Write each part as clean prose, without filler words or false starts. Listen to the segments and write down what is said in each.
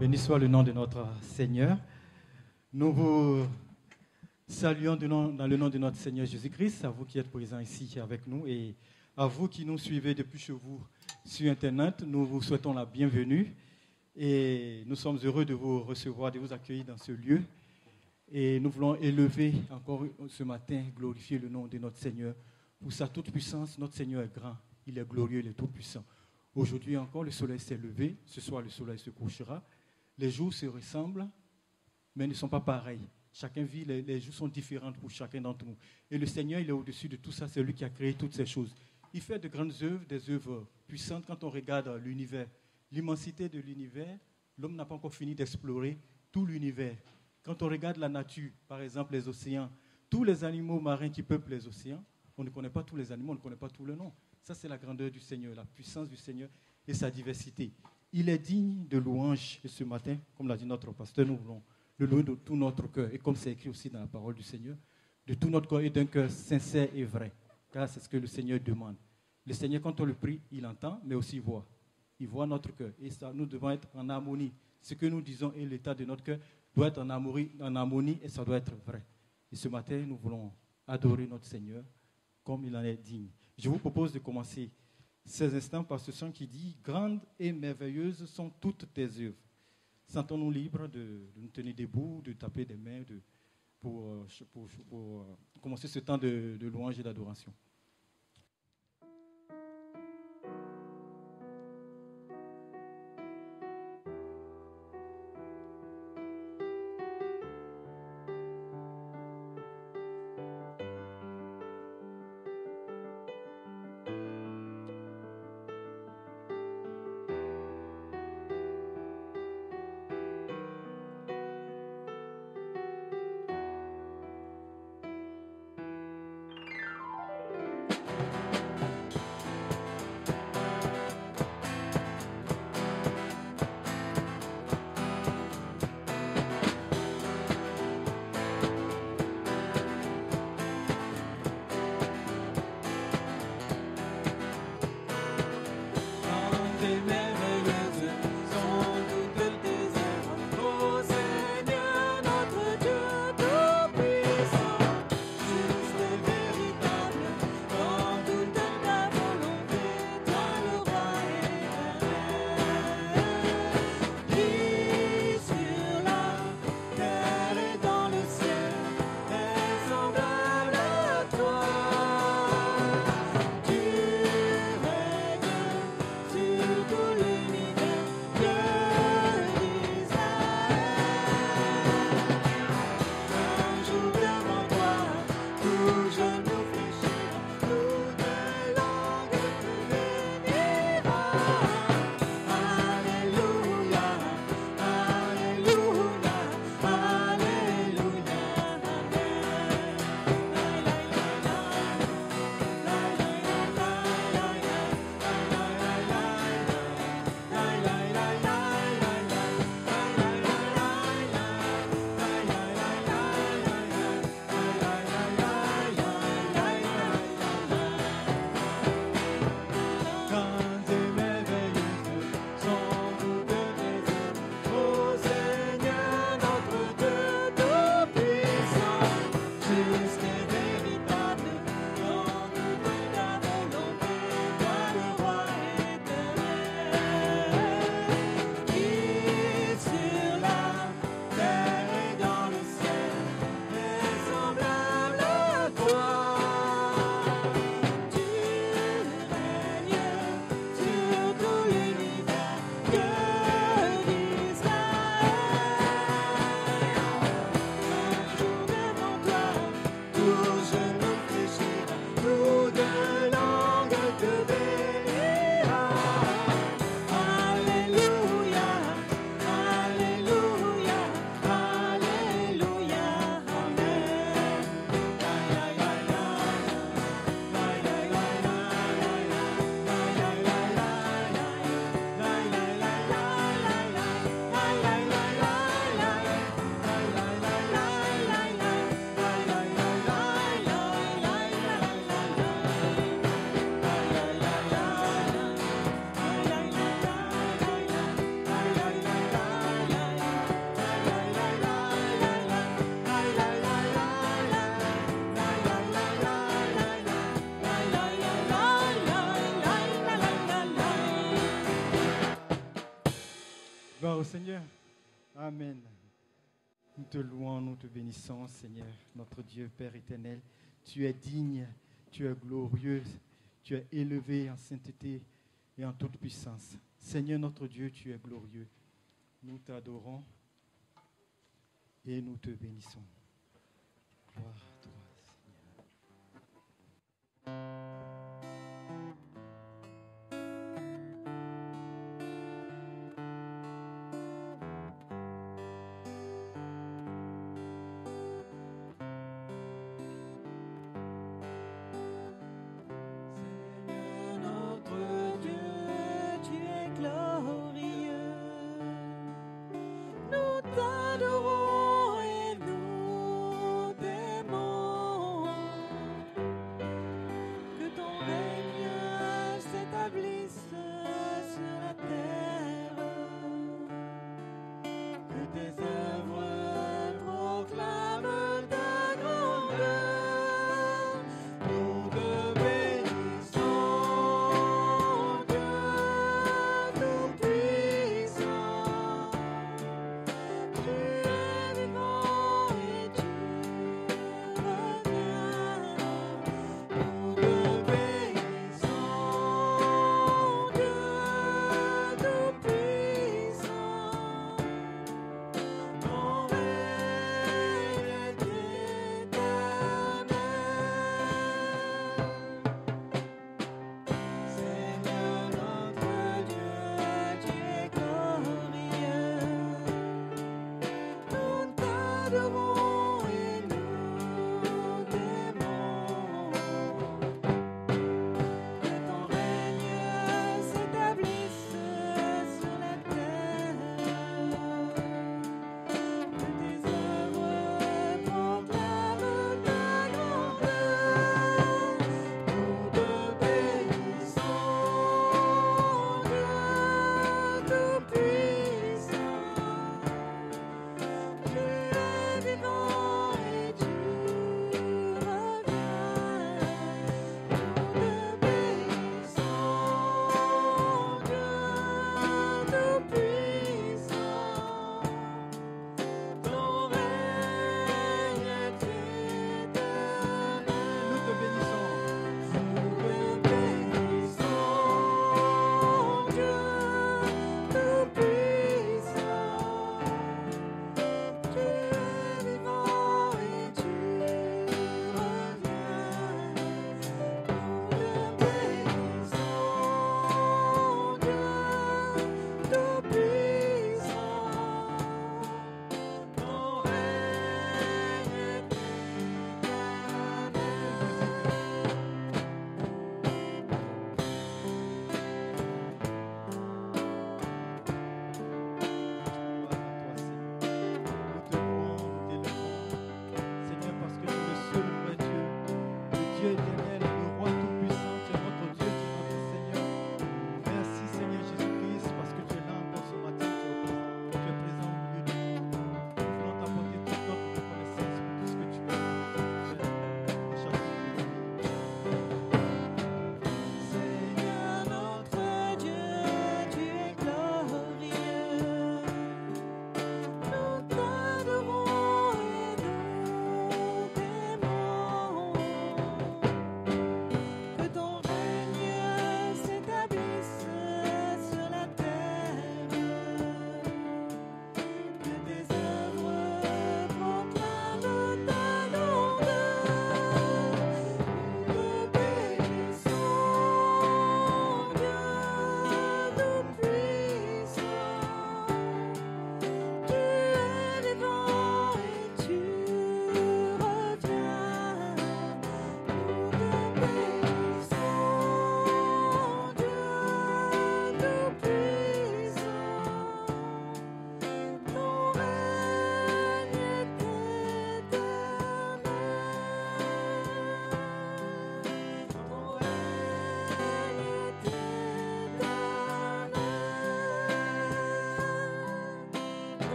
Béni soit le nom de notre Seigneur. Nous vous saluons dans le nom de notre Seigneur Jésus-Christ, à vous qui êtes présents ici avec nous et à vous qui nous suivez depuis chez vous sur Internet. Nous vous souhaitons la bienvenue et nous sommes heureux de vous recevoir, de vous accueillir dans ce lieu. Et nous voulons élever encore ce matin, glorifier le nom de notre Seigneur. Pour sa toute-puissance, notre Seigneur est grand, il est glorieux, il est tout-puissant. Aujourd'hui encore, le soleil s'est levé, ce soir le soleil se couchera. Les jours se ressemblent, mais ne sont pas pareils. Chacun vit, les jours sont différents pour chacun d'entre nous. Et le Seigneur, il est au-dessus de tout ça, c'est lui qui a créé toutes ces choses. Il fait de grandes œuvres, des œuvres puissantes. Quand on regarde l'univers, l'immensité de l'univers, l'homme n'a pas encore fini d'explorer tout l'univers. Quand on regarde la nature, par exemple les océans, tous les animaux marins qui peuplent les océans, on ne connaît pas tous les animaux, on ne connaît pas tous les noms. Ça, c'est la grandeur du Seigneur, la puissance du Seigneur et sa diversité. Il est digne de louange. Et ce matin, comme l'a dit notre pasteur, nous voulons le louer de tout notre cœur. Et comme c'est écrit aussi dans la parole du Seigneur, de tout notre cœur et d'un cœur sincère et vrai. Car c'est ce que le Seigneur demande. Le Seigneur, quand on le prie, il entend, mais aussi il voit. Il voit notre cœur. Et ça, nous devons être en harmonie. Ce que nous disons et l'état de notre cœur doit être en harmonie et ça doit être vrai. Et ce matin, nous voulons adorer notre Seigneur comme il en est digne. Je vous propose de commencer ces instants par ce chant qui dit « Grandes et merveilleuses sont toutes tes œuvres ». Sentons-nous libres de nous tenir debout, de taper des mains pour commencer ce temps de louange et d'adoration. au Seigneur. Amen. Nous te louons, nous te bénissons, Seigneur, notre Dieu, Père éternel. Tu es digne, tu es glorieux, tu es élevé en sainteté et en toute puissance. Seigneur, notre Dieu, tu es glorieux. Nous t'adorons et nous te bénissons. Gloire à toi, Seigneur.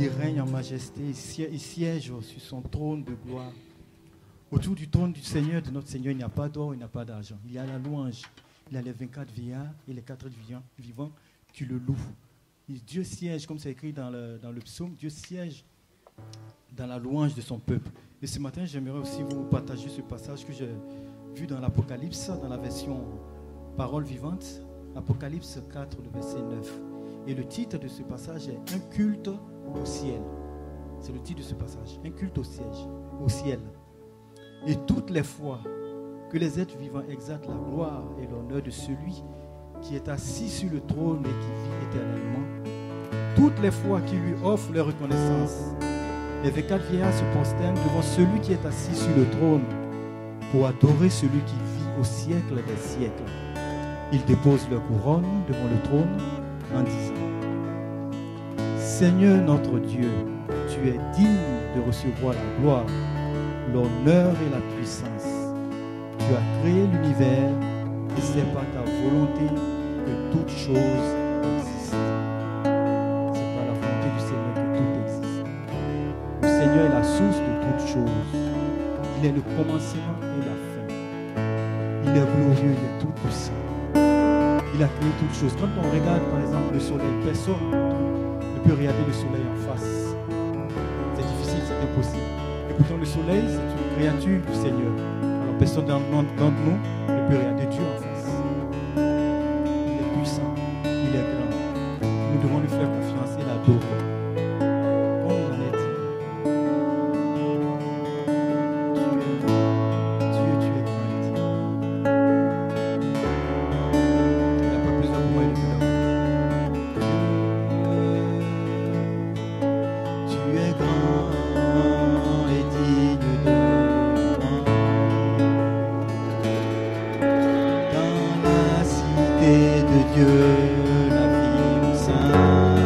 Il règne en majesté, il siège sur son trône de gloire. Autour du trône du Seigneur, de notre Seigneur, il n'y a pas d'or, il n'y a pas d'argent. Il y a la louange. Il y a les 24 vieillards et les 4 vivants qui le louent. Et Dieu siège, comme c'est écrit dans le psaume, Dieu siège dans la louange de son peuple. Et ce matin, j'aimerais aussi vous partager ce passage que j'ai vu dans l'Apocalypse, dans la version Parole vivante, Apocalypse 4, le verset 9. Et le titre de ce passage est « Un culte au ciel ». C'est le titre de ce passage, « Un culte au ciel ». Et toutes les fois que les êtres vivants exaltent la gloire et l'honneur de celui qui est assis sur le trône et qui vit éternellement, toutes les fois qu'ils lui offrent leur reconnaissance, les 24 vieillards se prosternent devant celui qui est assis sur le trône pour adorer celui qui vit au siècle des siècles. Ils déposent leur couronne devant le trône en disant « Seigneur notre Dieu, tu es digne de recevoir la gloire, l'honneur et la puissance. Tu as créé l'univers et c'est par ta volonté que toutes choses existent. » C'est par la volonté du Seigneur que tout existe. Le Seigneur est la source de toutes choses. Il est le commencement et la fin. Il est glorieux, il est tout puissant. Il a créé toutes choses. Quand on regarde par exemple le soleil, personne ne peut regarder le soleil en face. C'est difficile, c'est impossible. Et pourtant le soleil, c'est une créature du Seigneur. Alors personne d'entre nous ne peut regarder Dieu en face. Il est puissant, il est grand. Nous devons lui faire confiance et l'adorer. Comme il en est dit. Dieu, tu es grand et digne. Il n'y a pas besoin de moi et de moi. Tu es grand et digne de louange. Dans la cité de Dieu, la ville sainte,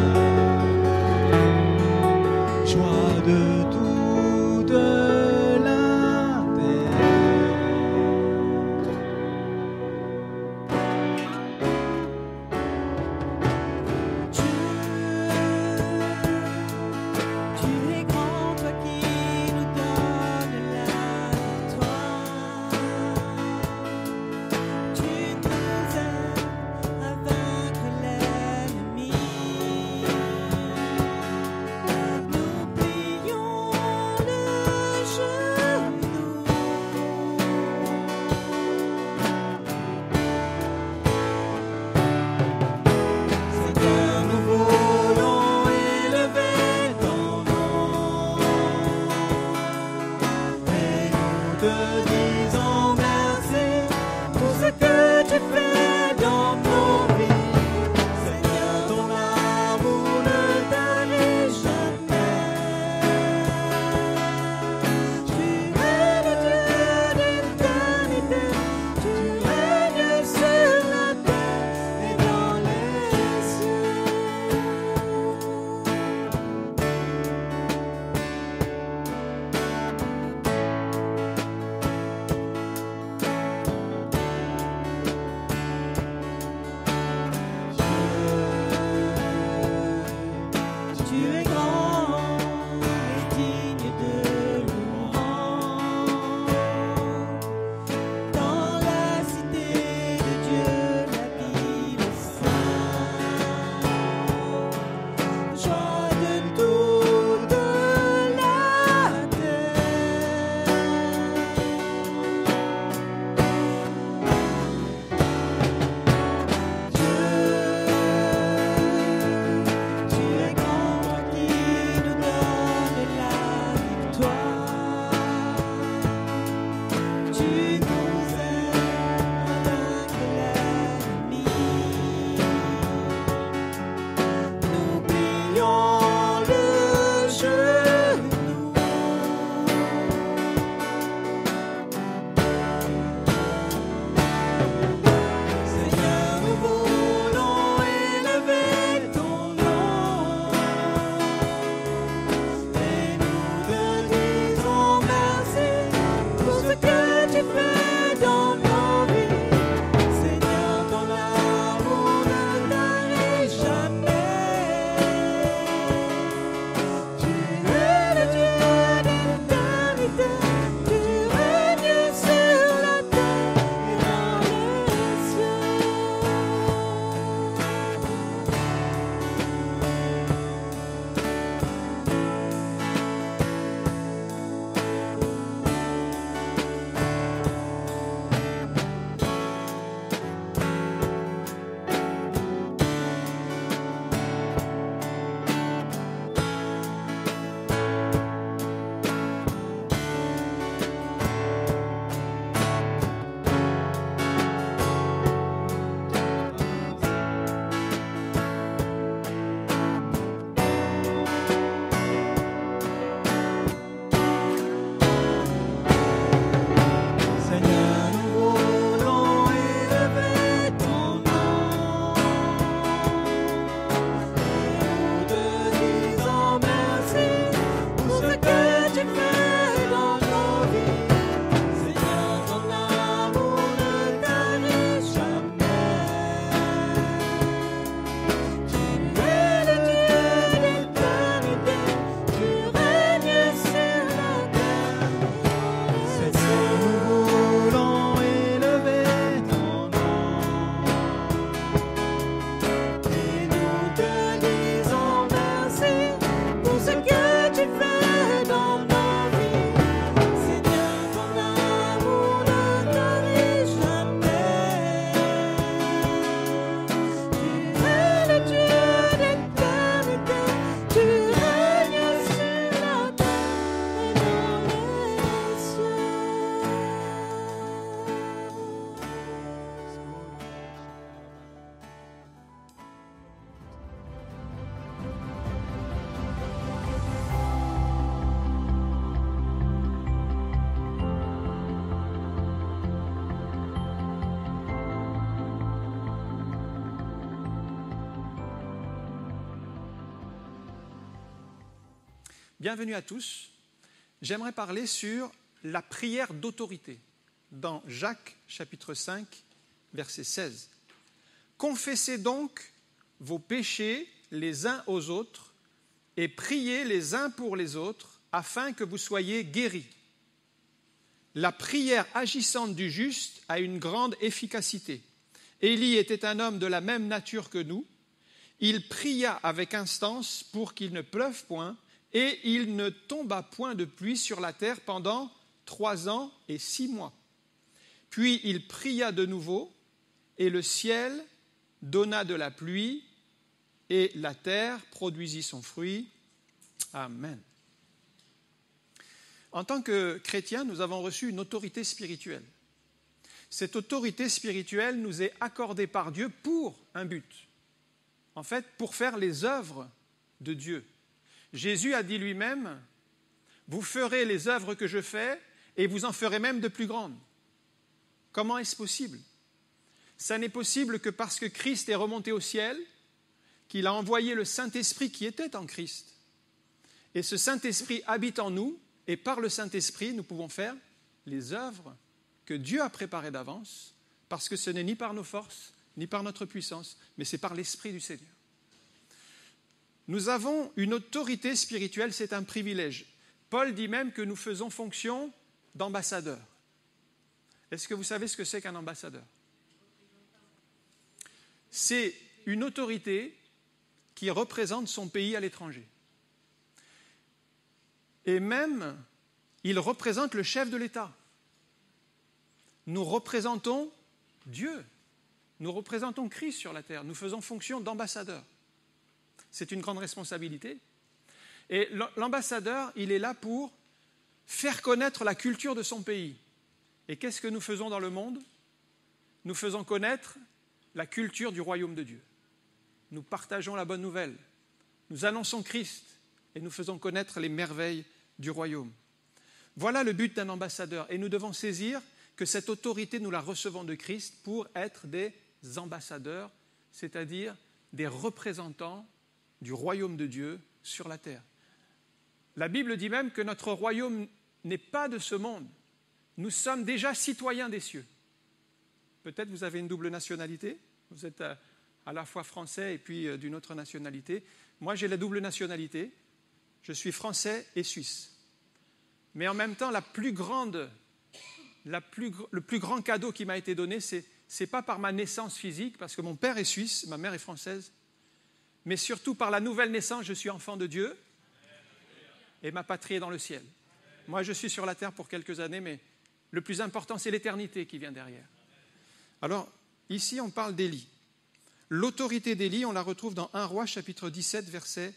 Bienvenue à tous. J'aimerais parler sur la prière d'autorité dans Jacques chapitre 5, verset 16. Confessez donc vos péchés les uns aux autres et priez les uns pour les autres afin que vous soyez guéris. La prière agissante du juste a une grande efficacité. Élie était un homme de la même nature que nous. Il pria avec instance pour qu'il ne pleuve point, et il ne tomba point de pluie sur la terre pendant 3 ans et 6 mois. Puis il pria de nouveau, et le ciel donna de la pluie, et la terre produisit son fruit. Amen. En tant que chrétiens, nous avons reçu une autorité spirituelle. Cette autorité spirituelle nous est accordée par Dieu pour un but. En fait, pour faire les œuvres de Dieu. Jésus a dit lui-même, « Vous ferez les œuvres que je fais et vous en ferez même de plus grandes. » Comment est-ce possible? Ça n'est possible que parce que Christ est remonté au ciel, qu'il a envoyé le Saint-Esprit qui était en Christ. Et ce Saint-Esprit habite en nous, et par le Saint-Esprit, nous pouvons faire les œuvres que Dieu a préparées d'avance, parce que ce n'est ni par nos forces, ni par notre puissance, mais c'est par l'Esprit du Seigneur. Nous avons une autorité spirituelle, c'est un privilège. Paul dit même que nous faisons fonction d'ambassadeurs. Est-ce que vous savez ce que c'est qu'un ambassadeur? C'est une autorité qui représente son pays à l'étranger. Et même, il représente le chef de l'État. Nous représentons Dieu. Nous représentons Christ sur la terre. Nous faisons fonction d'ambassadeur. C'est une grande responsabilité. Et l'ambassadeur, il est là pour faire connaître la culture de son pays. Et qu'est-ce que nous faisons dans le monde? Nous faisons connaître la culture du royaume de Dieu. Nous partageons la bonne nouvelle. Nous annonçons Christ et nous faisons connaître les merveilles du royaume. Voilà le but d'un ambassadeur. Et nous devons saisir que cette autorité, nous la recevons de Christ pour être des ambassadeurs, c'est-à-dire des représentants du royaume de Dieu sur la terre. La Bible dit même que notre royaume n'est pas de ce monde. Nous sommes déjà citoyens des cieux. Peut-être vous avez une double nationalité, vous êtes à la fois français et puis d'une autre nationalité. Moi, j'ai la double nationalité, je suis français et suisse. Mais en même temps, le plus grand cadeau qui m'a été donné, c'est pas par ma naissance physique, parce que mon père est suisse, ma mère est française, mais surtout par la nouvelle naissance, je suis enfant de Dieu et ma patrie est dans le ciel. Moi, je suis sur la terre pour quelques années, mais le plus important, c'est l'éternité qui vient derrière. Alors, ici, on parle d'Élie. L'autorité d'Élie, on la retrouve dans 1 Roi, chapitre 17, verset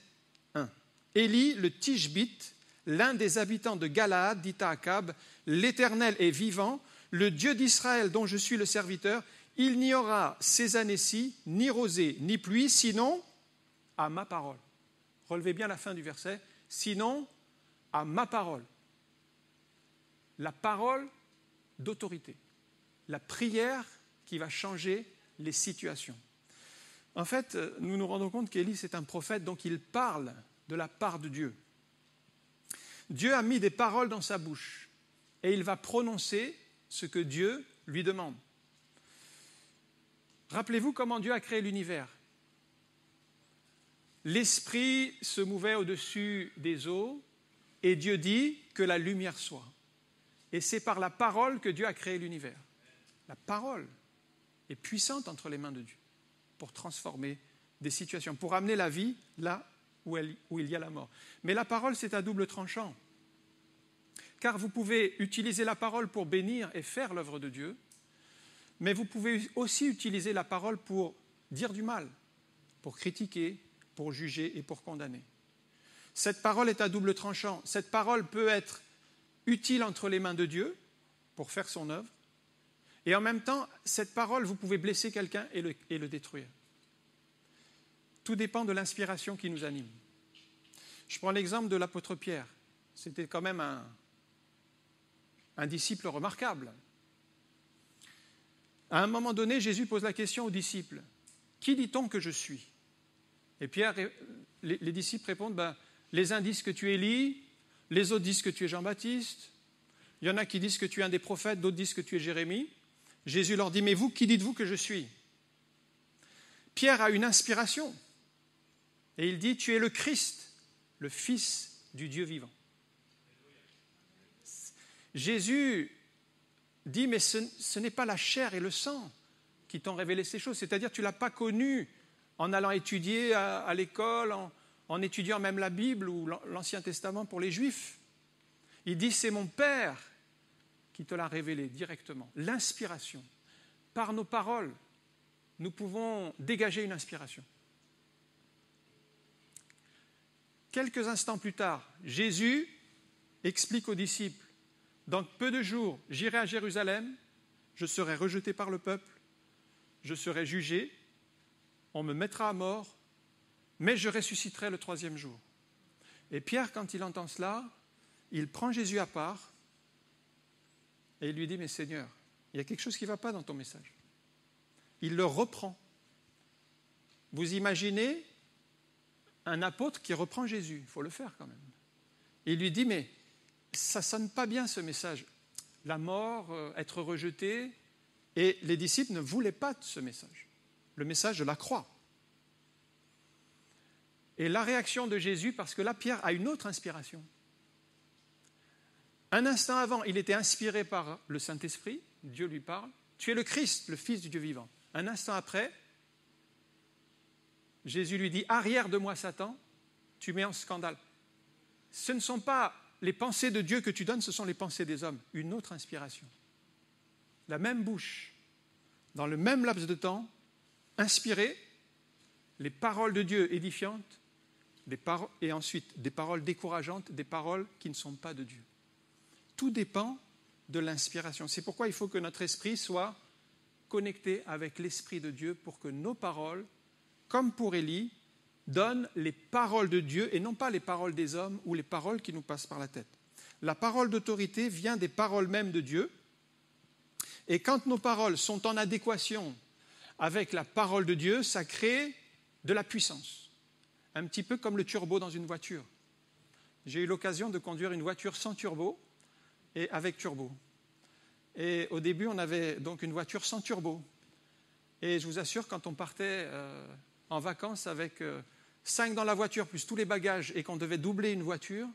1. Élie, le Tishbite, l'un des habitants de Galaad, dit à Akab, « L'Éternel est vivant, le Dieu d'Israël dont je suis le serviteur, il n'y aura ces années-ci ni rosée ni pluie, sinon à ma parole. » Relevez bien la fin du verset. « Sinon à ma parole. » La parole d'autorité. La prière qui va changer les situations. En fait, nous nous rendons compte qu'Élie, c'est un prophète, donc il parle de la part de Dieu. Dieu a mis des paroles dans sa bouche et il va prononcer ce que Dieu lui demande. Rappelez-vous comment Dieu a créé l'univers. L'Esprit se mouvait au-dessus des eaux et Dieu dit que la lumière soit. Et c'est par la parole que Dieu a créé l'univers. La parole est puissante entre les mains de Dieu pour transformer des situations, pour amener la vie là où il y a la mort. Mais la parole, c'est à double tranchant. Car vous pouvez utiliser la parole pour bénir et faire l'œuvre de Dieu, mais vous pouvez aussi utiliser la parole pour dire du mal, pour critiquer, pour juger et pour condamner. Cette parole est à double tranchant. Cette parole peut être utile entre les mains de Dieu pour faire son œuvre, et en même temps, cette parole, vous pouvez blesser quelqu'un et le détruire. Tout dépend de l'inspiration qui nous anime. Je prends l'exemple de l'apôtre Pierre. C'était quand même un disciple remarquable. À un moment donné, Jésus pose la question aux disciples. « Qui dit-on que je suis ?» Et Pierre, les disciples répondent, Les uns disent que tu es Élie, les autres disent que tu es Jean-Baptiste. Il y en a qui disent que tu es un des prophètes, d'autres disent que tu es Jérémie. Jésus leur dit, mais vous, qui dites-vous que je suis ? Pierre a une inspiration et il dit, tu es le Christ, le Fils du Dieu vivant. Jésus dit, mais ce n'est pas la chair et le sang qui t'ont révélé ces choses, c'est-à-dire tu ne l'as pas connu en allant étudier à l'école, en étudiant même la Bible ou l'Ancien Testament pour les Juifs. Il dit, c'est mon Père qui te l'a révélé directement. L'inspiration. Par nos paroles, nous pouvons dégager une inspiration. Quelques instants plus tard, Jésus explique aux disciples, dans peu de jours, j'irai à Jérusalem, je serai rejeté par le peuple, je serai jugé, on me mettra à mort, mais je ressusciterai le 3e jour. Et Pierre, quand il entend cela, il prend Jésus à part et il lui dit, mais Seigneur, il y a quelque chose qui ne va pas dans ton message. Il le reprend. Vous imaginez un apôtre qui reprend Jésus, il faut le faire quand même. Et il lui dit, mais ça ne sonne pas bien ce message. La mort, être rejeté, et les disciples ne voulaient pas de ce message, le message de la croix. Et la réaction de Jésus, parce que là, Pierre a une autre inspiration. Un instant avant, il était inspiré par le Saint-Esprit, Dieu lui parle, tu es le Christ, le Fils du Dieu vivant. Un instant après, Jésus lui dit, arrière de moi Satan, tu mets en scandale. Ce ne sont pas les pensées de Dieu que tu donnes, ce sont les pensées des hommes. Une autre inspiration. La même bouche, dans le même laps de temps, inspirée, les paroles de Dieu édifiantes, et ensuite des paroles décourageantes, des paroles qui ne sont pas de Dieu. Tout dépend de l'inspiration. C'est pourquoi il faut que notre esprit soit connecté avec l'Esprit de Dieu pour que nos paroles, comme pour Élie, donnent les paroles de Dieu et non pas les paroles des hommes ou les paroles qui nous passent par la tête. La parole d'autorité vient des paroles mêmes de Dieu. Et quand nos paroles sont en adéquation avec la parole de Dieu, ça crée de la puissance. Un petit peu comme le turbo dans une voiture. J'ai eu l'occasion de conduire une voiture sans turbo et avec turbo. Et au début, on avait donc une voiture sans turbo. Et je vous assure, quand on partait en vacances avec 5 dans la voiture, plus tous les bagages, et qu'on devait doubler une voiture,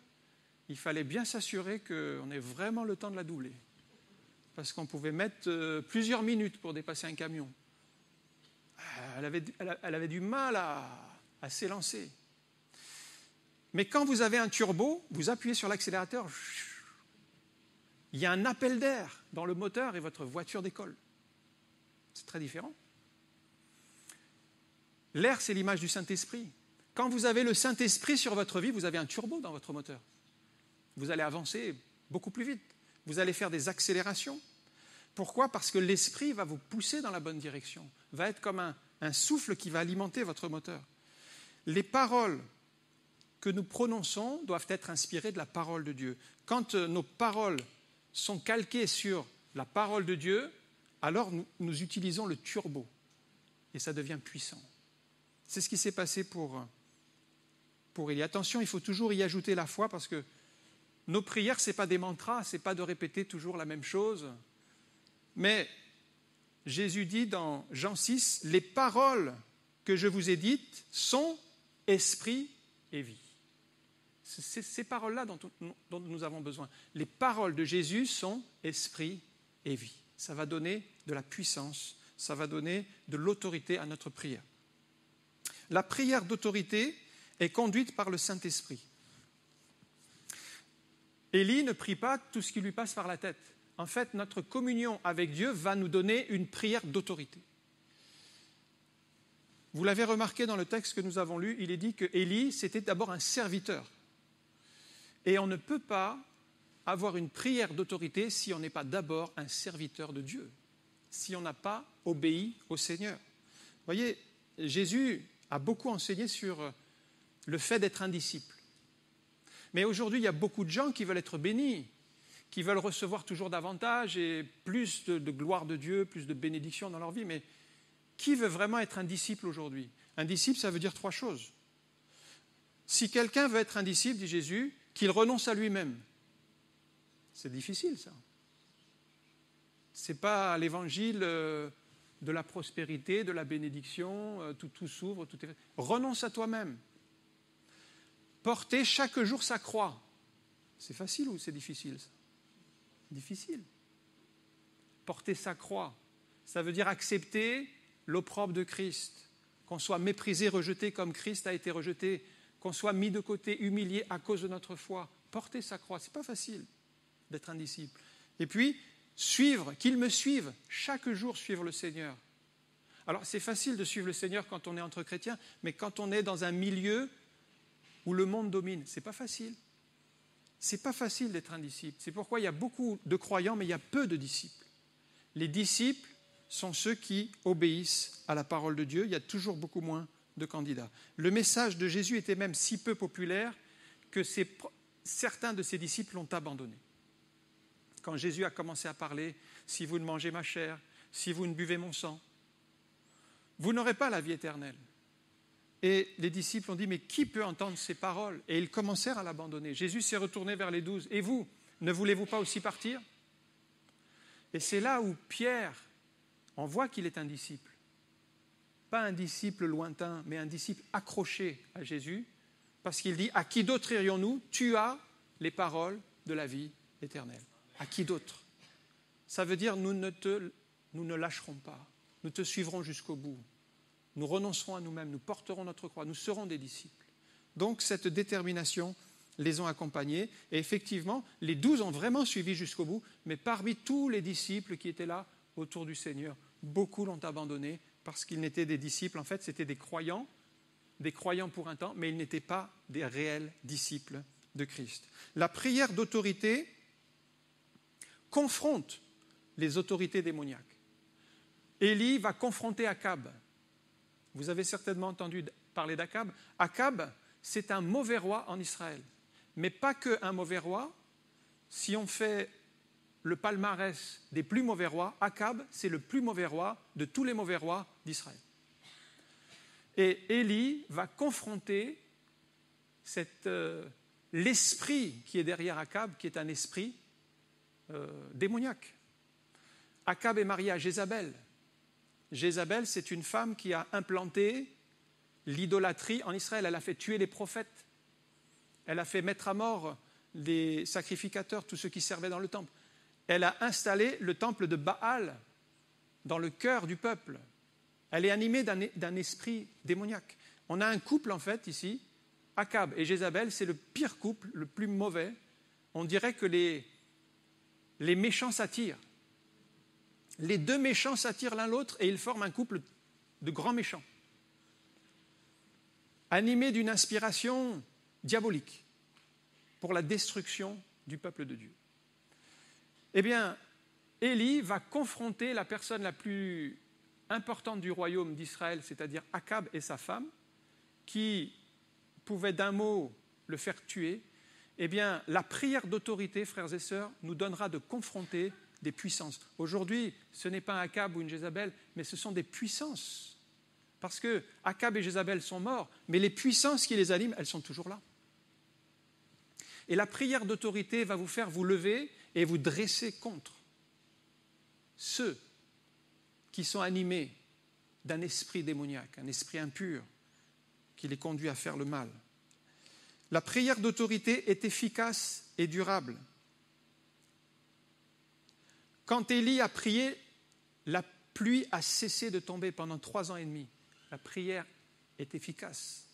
il fallait bien s'assurer qu'on ait vraiment le temps de la doubler. Parce qu'on pouvait mettre plusieurs minutes pour dépasser un camion. Elle avait du mal à s'élancer. Mais quand vous avez un turbo, vous appuyez sur l'accélérateur, il y a un appel d'air dans le moteur et votre voiture décolle. C'est très différent. L'air, c'est l'image du Saint-Esprit. Quand vous avez le Saint-Esprit sur votre vie, vous avez un turbo dans votre moteur. Vous allez avancer beaucoup plus vite. Vous allez faire des accélérations. Pourquoi ? Parce que l'Esprit va vous pousser dans la bonne direction, va être comme un souffle qui va alimenter votre moteur. Les paroles que nous prononçons doivent être inspirées de la parole de Dieu. Quand nos paroles sont calquées sur la parole de Dieu, alors nous utilisons le turbo et ça devient puissant. C'est ce qui s'est passé pour Élie. Attention, il faut toujours y ajouter la foi parce que nos prières, ce n'est pas des mantras, ce n'est pas de répéter toujours la même chose. Mais Jésus dit dans Jean 6, « Les paroles que je vous ai dites sont esprit et vie. » C'est ces paroles-là dont nous avons besoin. Les paroles de Jésus sont esprit et vie. Ça va donner de la puissance, ça va donner de l'autorité à notre prière. La prière d'autorité est conduite par le Saint-Esprit. Élie ne prie pas tout ce qui lui passe par la tête. En fait, notre communion avec Dieu va nous donner une prière d'autorité. Vous l'avez remarqué dans le texte que nous avons lu, il est dit que Élie, c'était d'abord un serviteur. Et on ne peut pas avoir une prière d'autorité si on n'est pas d'abord un serviteur de Dieu, si on n'a pas obéi au Seigneur. Vous voyez, Jésus a beaucoup enseigné sur le fait d'être un disciple. Mais aujourd'hui, il y a beaucoup de gens qui veulent être bénis, qui veulent recevoir toujours davantage et plus de gloire de Dieu, plus de bénédictions dans leur vie. Mais qui veut vraiment être un disciple aujourd'hui ? Un disciple, ça veut dire 3 choses. Si quelqu'un veut être un disciple, dit Jésus, qu'il renonce à lui-même. C'est difficile, ça. Ce n'est pas l'évangile de la prospérité, de la bénédiction, tout s'ouvre, tout est fait. Renonce à toi-même. Porter chaque jour sa croix. C'est facile ou c'est difficile, ça? Difficile. Porter sa croix, ça veut dire accepter l'opprobre de Christ, qu'on soit méprisé, rejeté comme Christ a été rejeté, qu'on soit mis de côté, humilié à cause de notre foi. Porter sa croix, ce n'est pas facile d'être un disciple. Et puis, suivre, qu'il me suive, chaque jour suivre le Seigneur. Alors, c'est facile de suivre le Seigneur quand on est entre chrétiens, mais quand on est dans un milieu où le monde domine, ce n'est pas facile. Ce n'est pas facile d'être un disciple. C'est pourquoi il y a beaucoup de croyants, mais il y a peu de disciples. Les disciples sont ceux qui obéissent à la parole de Dieu. Il y a toujours beaucoup moins de candidats. Le message de Jésus était même si peu populaire que certains de ses disciples l'ont abandonné. Quand Jésus a commencé à parler, « Si vous ne mangez ma chair, si vous ne buvez mon sang, vous n'aurez pas la vie éternelle. » Et les disciples ont dit, mais qui peut entendre ces paroles? Et ils commencèrent à l'abandonner. Jésus s'est retourné vers les 12. Et vous, ne voulez-vous pas aussi partir? Et c'est là où Pierre, on voit qu'il est un disciple. Pas un disciple lointain, mais un disciple accroché à Jésus. Parce qu'il dit, à qui d'autre irions-nous? Tu as les paroles de la vie éternelle. À qui d'autre? Ça veut dire, nous ne lâcherons pas. Nous te suivrons jusqu'au bout. Nous renoncerons à nous-mêmes, nous porterons notre croix, nous serons des disciples. Donc cette détermination les ont accompagnés. Et effectivement, les 12 ont vraiment suivi jusqu'au bout, mais parmi tous les disciples qui étaient là autour du Seigneur, beaucoup l'ont abandonné parce qu'ils n'étaient des disciples. En fait, c'était des croyants pour un temps, mais ils n'étaient pas des réels disciples de Christ. La prière d'autorité confronte les autorités démoniaques. Élie va confronter Akab. Vous avez certainement entendu parler d'Akab. Akab, c'est un mauvais roi en Israël. Mais pas qu'un mauvais roi. Si on fait le palmarès des plus mauvais rois, Akab, c'est le plus mauvais roi de tous les mauvais rois d'Israël. Et Élie va confronter l'esprit qui est derrière Akab, qui est un esprit démoniaque. Akab est marié à Jézabel. Jézabel, c'est une femme qui a implanté l'idolâtrie en Israël. Elle a fait tuer les prophètes. Elle a fait mettre à mort les sacrificateurs, tous ceux qui servaient dans le temple. Elle a installé le temple de Baal dans le cœur du peuple. Elle est animée d'un esprit démoniaque. On a un couple, en fait, ici. Akab et Jézabel, c'est le pire couple, le plus mauvais. On dirait que les méchants s'attirent. Les deux méchants s'attirent l'un l'autre et ils forment un couple de grands méchants, animés d'une inspiration diabolique pour la destruction du peuple de Dieu. Eh bien, Élie va confronter la personne la plus importante du royaume d'Israël, c'est-à-dire Akab et sa femme, qui pouvait d'un mot le faire tuer. Eh bien, la prière d'autorité, frères et sœurs, nous donnera de confronter des puissances. Aujourd'hui, ce n'est pas un Akab ou une Jézabel, mais ce sont des puissances. Parce que Akab et Jézabel sont morts, mais les puissances qui les animent, elles sont toujours là. Et la prière d'autorité va vous faire vous lever et vous dresser contre ceux qui sont animés d'un esprit démoniaque, un esprit impur qui les conduit à faire le mal. La prière d'autorité est efficace et durable. Quand Élie a prié, la pluie a cessé de tomber pendant 3 ans et demi. La prière est efficace.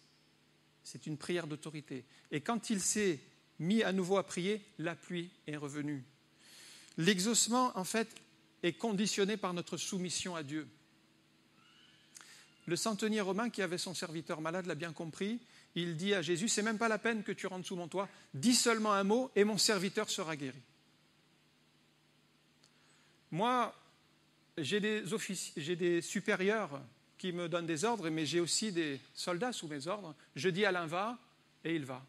C'est une prière d'autorité. Et quand il s'est mis à nouveau à prier, la pluie est revenue. L'exaucement, en fait, est conditionné par notre soumission à Dieu. Le centenier romain qui avait son serviteur malade l'a bien compris. Il dit à Jésus, c'est même pas la peine que tu rentres sous mon toit, dis seulement un mot et mon serviteur sera guéri. Moi, j'ai des supérieurs qui me donnent des ordres, mais j'ai aussi des soldats sous mes ordres. Je dis à l'un va, et il va.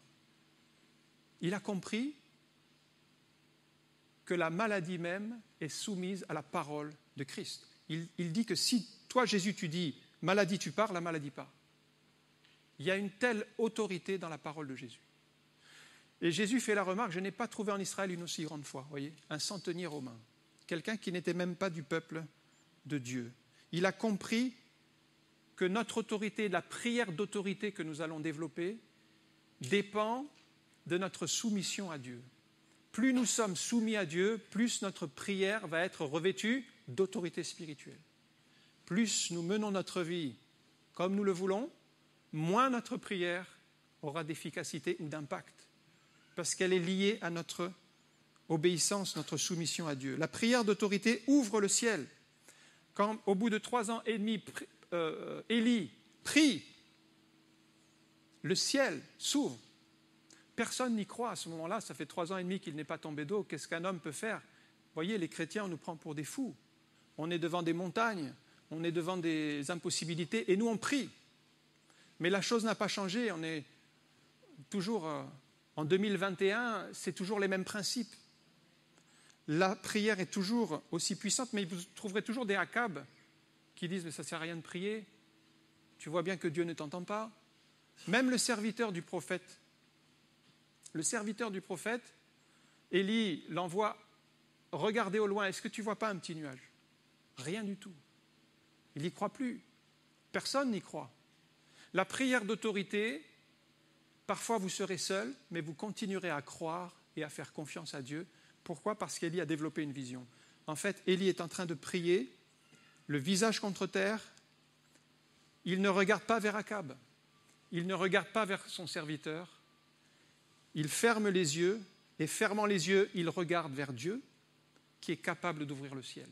Il a compris que la maladie même est soumise à la parole de Christ. Il dit que si toi, Jésus, tu dis maladie, tu pars, la maladie part. Il y a une telle autorité dans la parole de Jésus. Et Jésus fait la remarque, je n'ai pas trouvé en Israël une aussi grande foi, voyez, un centenier romain, quelqu'un qui n'était même pas du peuple de Dieu. Il a compris que notre autorité, la prière d'autorité que nous allons développer, dépend de notre soumission à Dieu. Plus nous sommes soumis à Dieu, plus notre prière va être revêtue d'autorité spirituelle. Plus nous menons notre vie comme nous le voulons, moins notre prière aura d'efficacité ou d'impact, parce qu'elle est liée à notre obéissance, notre soumission à Dieu. La prière d'autorité ouvre le ciel. Quand, au bout de 3 ans et demi, Élie prie, le ciel s'ouvre. Personne n'y croit à ce moment-là, ça fait 3 ans et demi qu'il n'est pas tombé d'eau. Qu'est-ce qu'un homme peut faire? Vous voyez, les chrétiens, on nous prend pour des fous. On est devant des montagnes, on est devant des impossibilités, et nous on prie. Mais la chose n'a pas changé, on est toujours en 2021, c'est toujours les mêmes principes. La prière est toujours aussi puissante, mais vous trouverez toujours des Akab qui disent « mais ça ne sert à rien de prier, tu vois bien que Dieu ne t'entend pas ». Même le serviteur du prophète, Élie l'envoie regarder au loin, est-ce que tu ne vois pas un petit nuage? Rien du tout. Il n'y croit plus. Personne n'y croit. La prière d'autorité, parfois vous serez seul, mais vous continuerez à croire et à faire confiance à Dieu. Pourquoi? Parce qu'Élie a développé une vision. En fait, Élie est en train de prier, le visage contre terre. Il ne regarde pas vers Akab. Il ne regarde pas vers son serviteur. Il ferme les yeux, et fermant les yeux, il regarde vers Dieu, qui est capable d'ouvrir le ciel.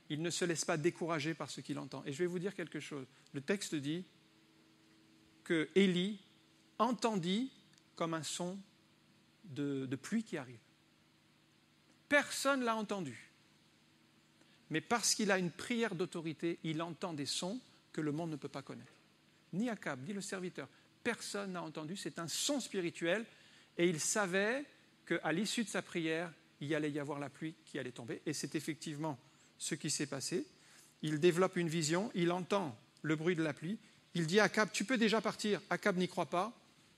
Il ne se laisse pas décourager par ce qu'il entend. Et je vais vous dire quelque chose. Le texte dit que Élie entendit comme un son de pluie qui arrive. Personne ne l'a entendu. Mais parce qu'il a une prière d'autorité, il entend des sons que le monde ne peut pas connaître. Ni Akab, ni le serviteur. Personne n'a entendu. C'est un son spirituel. Et il savait qu'à l'issue de sa prière, il allait y avoir la pluie qui allait tomber. Et c'est effectivement ce qui s'est passé. Il développe une vision, il entend le bruit de la pluie. Il dit à Akab, tu peux déjà partir. Akab n'y croit pas.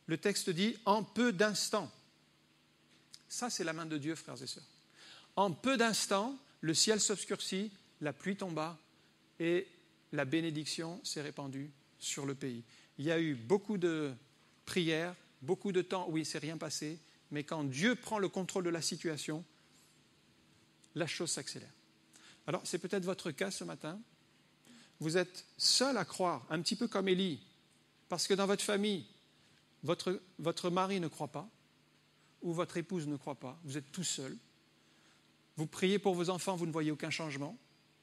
Le texte dit, en peu d'instants. Ça, c'est la main de Dieu, frères et sœurs. En peu d'instants, le ciel s'obscurcit, la pluie tomba et la bénédiction s'est répandue sur le pays. Il y a eu beaucoup de prières, beaucoup de temps où il ne s'est rien passé, mais quand Dieu prend le contrôle de la situation, la chose s'accélère. Alors, c'est peut-être votre cas ce matin. Vous êtes seul à croire, un petit peu comme Élie, parce que dans votre famille, votre mari ne croit pas, ou votre épouse ne croit pas, vous êtes tout seul. Vous priez pour vos enfants, vous ne voyez aucun changement,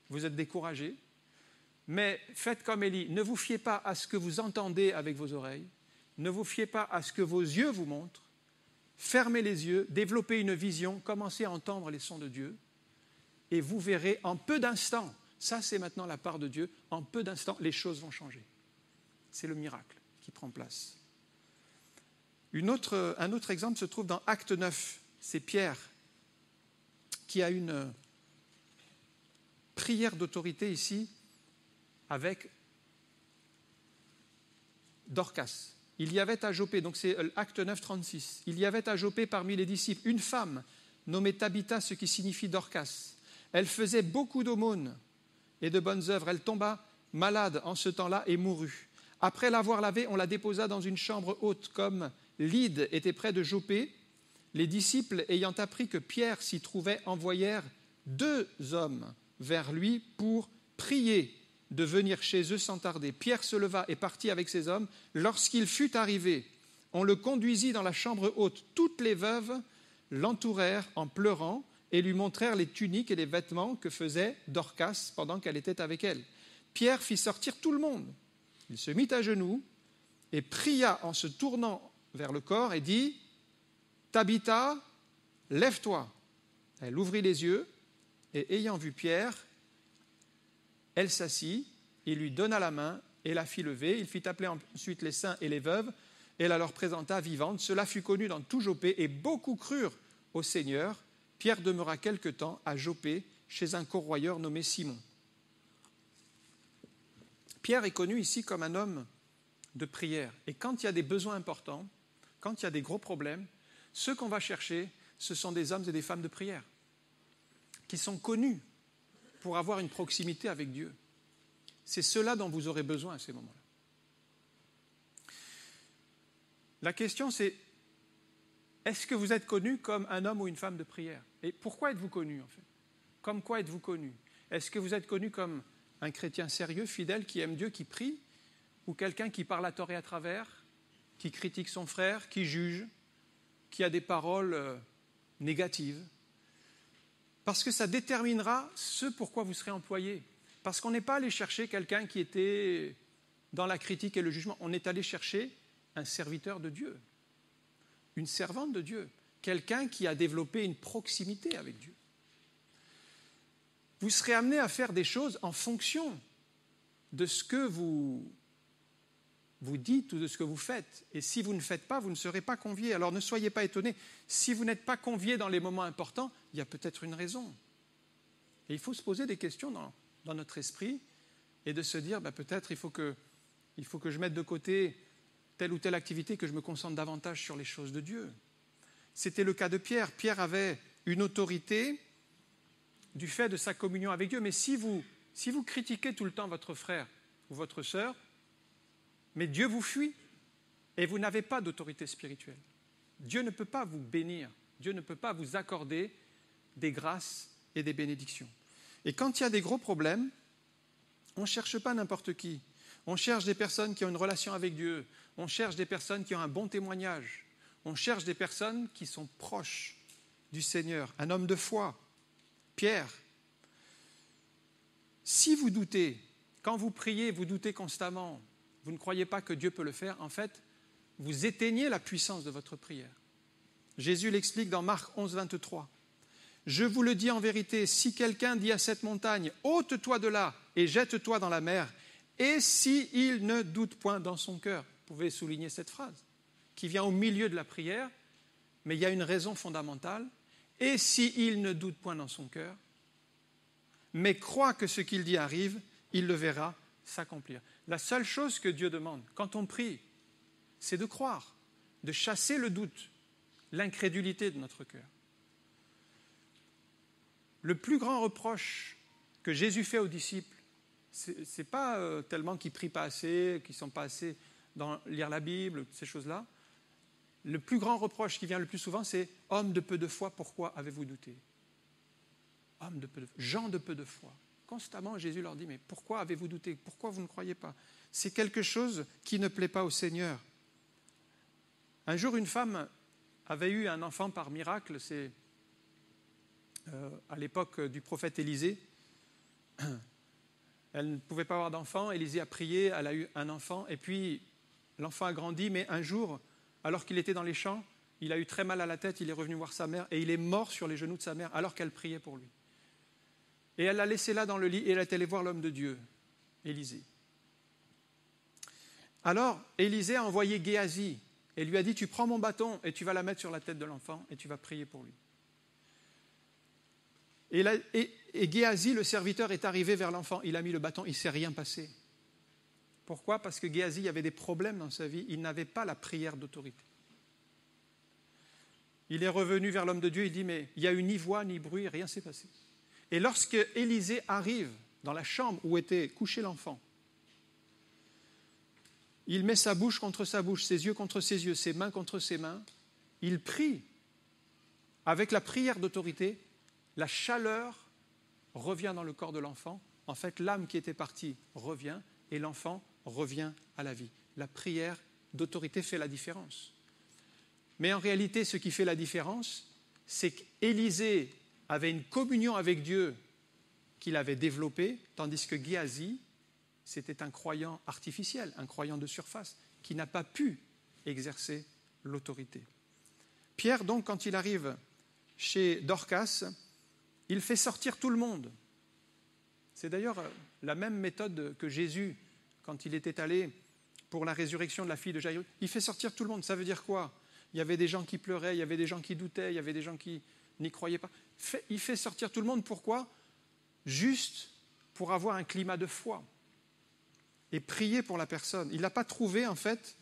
vous êtes découragé. Mais faites comme Élie, ne vous fiez pas à ce que vous entendez avec vos oreilles, ne vous fiez pas à ce que vos yeux vous montrent, fermez les yeux, développez une vision, commencez à entendre les sons de Dieu, et vous verrez en peu d'instants, ça c'est maintenant la part de Dieu, en peu d'instants, les choses vont changer. C'est le miracle qui prend place. Un autre exemple se trouve dans Acte 9, c'est Pierre qui a une prière d'autorité ici avec Dorcas. Il y avait à Joppé, donc c'est Acte 9, 36, il y avait à Joppé parmi les disciples une femme nommée Tabitha, ce qui signifie Dorcas. Elle faisait beaucoup d'aumônes et de bonnes œuvres. Elle tomba malade en ce temps-là et mourut. Après l'avoir lavée, on la déposa dans une chambre haute, comme Lyde était près de Joppé. Les disciples, ayant appris que Pierre s'y trouvait, envoyèrent 2 hommes vers lui pour prier de venir chez eux sans tarder. Pierre se leva et partit avec ces hommes. Lorsqu'il fut arrivé, on le conduisit dans la chambre haute. Toutes les veuves l'entourèrent en pleurant et lui montrèrent les tuniques et les vêtements que faisait Dorcas pendant qu'elle était avec elle. Pierre fit sortir tout le monde. Il se mit à genoux et pria en se tournant vers le corps et dit « Tabitha, lève-toi ». Elle ouvrit les yeux et ayant vu Pierre, elle s'assit, il lui donna la main et la fit lever. Il fit appeler ensuite les saints et les veuves et la leur présenta vivante. Cela fut connu dans tout Joppé et beaucoup crurent au Seigneur. Pierre demeura quelque temps à Joppé chez un corroyeur nommé Simon. Pierre est connu ici comme un homme de prière. Et quand il y a des besoins importants, quand il y a des gros problèmes, ceux qu'on va chercher, ce sont des hommes et des femmes de prière qui sont connus pour avoir une proximité avec Dieu. C'est cela dont vous aurez besoin à ces moments-là. La question, c'est est-ce que vous êtes connu comme un homme ou une femme de prière? Et pourquoi êtes-vous connu, en fait? Comme quoi êtes-vous connu? Est-ce que vous êtes connu comme un chrétien sérieux, fidèle, qui aime Dieu, qui prie, ou quelqu'un qui parle à tort et à travers, qui critique son frère, qui juge, qui a des paroles négatives? Parce que ça déterminera ce pourquoi vous serez employé. Parce qu'on n'est pas allé chercher quelqu'un qui était dans la critique et le jugement. On est allé chercher un serviteur de Dieu, une servante de Dieu, quelqu'un qui a développé une proximité avec Dieu. Vous serez amené à faire des choses en fonction de ce que vous dites ou de ce que vous faites. Et si vous ne faites pas, vous ne serez pas conviés. Alors ne soyez pas étonnés. Si vous n'êtes pas conviés dans les moments importants, il y a peut-être une raison. Et il faut se poser des questions dans notre esprit et de se dire, peut-être il faut que je mette de côté telle ou telle activité, que je me concentre davantage sur les choses de Dieu. C'était le cas de Pierre. Pierre avait une autorité du fait de sa communion avec Dieu. Mais si vous critiquez tout le temps votre frère ou votre sœur, mais Dieu vous fuit et vous n'avez pas d'autorité spirituelle. Dieu ne peut pas vous bénir. Dieu ne peut pas vous accorder des grâces et des bénédictions. Et quand il y a des gros problèmes, on ne cherche pas n'importe qui. On cherche des personnes qui ont une relation avec Dieu. On cherche des personnes qui ont un bon témoignage. On cherche des personnes qui sont proches du Seigneur. Un homme de foi, Pierre. Si vous doutez, quand vous priez, vous doutez constamment, vous ne croyez pas que Dieu peut le faire, en fait, vous éteignez la puissance de votre prière. Jésus l'explique dans Marc 11, 23. « Je vous le dis en vérité, si quelqu'un dit à cette montagne, ôte-toi de là et jette-toi dans la mer, et s'il ne doute point dans son cœur. » Vous pouvez souligner cette phrase, qui vient au milieu de la prière, mais il y a une raison fondamentale. « Et s'il ne doute point dans son cœur, mais croit que ce qu'il dit arrive, il le verra s'accomplir. » La seule chose que Dieu demande quand on prie, c'est de croire, de chasser le doute, l'incrédulité de notre cœur. Le plus grand reproche que Jésus fait aux disciples, ce n'est pas tellement qu'ils ne prient pas assez, qu'ils ne sont pas assez dans lire la Bible, ces choses-là. Le plus grand reproche qui vient le plus souvent, c'est « Homme de peu de foi, pourquoi avez-vous douté ?» Homme de peu de foi, gens de peu de foi. Constamment, Jésus leur dit « Mais pourquoi avez-vous douté? Pourquoi vous ne croyez pas ?» C'est quelque chose qui ne plaît pas au Seigneur. Un jour, une femme avait eu un enfant par miracle, c'est à l'époque du prophète Élisée. Elle ne pouvait pas avoir d'enfant, Élisée a prié, elle a eu un enfant, et puis l'enfant a grandi, mais un jour, alors qu'il était dans les champs, il a eu très mal à la tête, il est revenu voir sa mère, et il est mort sur les genoux de sa mère, alors qu'elle priait pour lui. Et elle l'a laissé là dans le lit, et elle est allée voir l'homme de Dieu, Élisée. Alors, Élisée a envoyé Géasi, et lui a dit, tu prends mon bâton, et tu vas la mettre sur la tête de l'enfant, et tu vas prier pour lui. Et Géasi, le serviteur, est arrivé vers l'enfant, il a mis le bâton, il ne s'est rien passé. Pourquoi? Parce que Géasi avait des problèmes dans sa vie, il n'avait pas la prière d'autorité. Il est revenu vers l'homme de Dieu, il dit, mais il n'y a eu ni voix, ni bruit, rien ne s'est passé. Et lorsque Élisée arrive dans la chambre où était couché l'enfant, il met sa bouche contre sa bouche, ses yeux contre ses yeux, ses mains contre ses mains, il prie avec la prière d'autorité, la chaleur revient dans le corps de l'enfant. En fait, l'âme qui était partie revient et l'enfant revient à la vie. La prière d'autorité fait la différence. Mais en réalité, ce qui fait la différence, c'est qu'Élisée avait une communion avec Dieu qu'il avait développée, tandis que Géasi, c'était un croyant artificiel, un croyant de surface, qui n'a pas pu exercer l'autorité. Pierre, donc, quand il arrive chez Dorcas, il fait sortir tout le monde. C'est d'ailleurs la même méthode que Jésus, quand il était allé pour la résurrection de la fille de Jaïrus. Il fait sortir tout le monde. Ça veut dire quoi? Il y avait des gens qui pleuraient, il y avait des gens qui doutaient, il y avait des gens qui n'y croyaient pas. Il fait sortir tout le monde. Pourquoi? Juste pour avoir un climat de foi. et prier pour la personne. Il n'a pas trouvé, en fait,